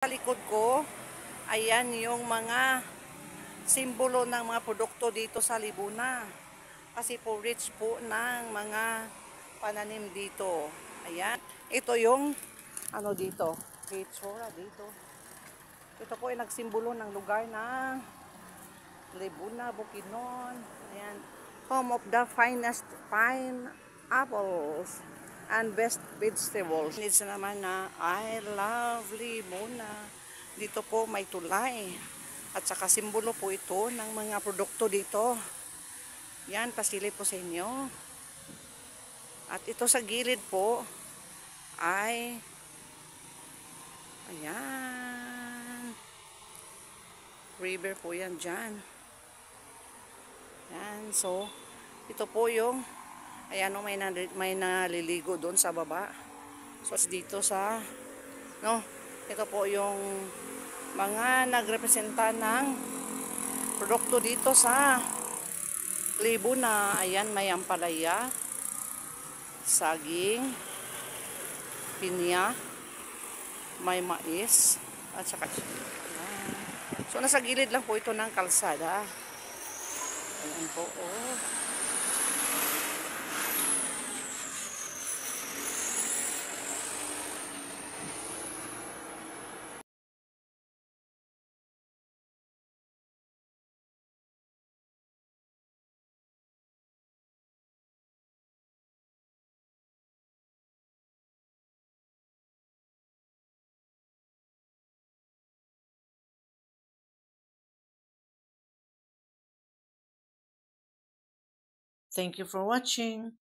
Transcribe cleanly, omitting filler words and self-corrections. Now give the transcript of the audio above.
Sa likod ko, ayan yung mga simbolo ng mga produkto dito sa Libuna. Kasi po rich po ng mga pananim dito. Ayan. Ito yung ano dito. Itsura dito. Ito po ay nagsimbolo ng lugar ng Libuna, Bukidnon. Ayan. Home of the finest pineapples and best vegetables. Needs naman na I love Libuna. Dito po may tulay. At saka simbolo po ito ng mga produkto dito. Yan, pasilip po sa inyo. At ito sa gilid po ay ayan. River po yan dyan. Yan, so ito po yung ayan o, may naliligo doon sa baba. So dito sa no, ito po yung mga nagrepresenta ng produkto dito sa Libuna. Ayan, may ampalaya, saging, pinya, may mais, at saka ayan. So nasa gilid lang po ito ng kalsada. Ayan po, oh. Thank you for watching.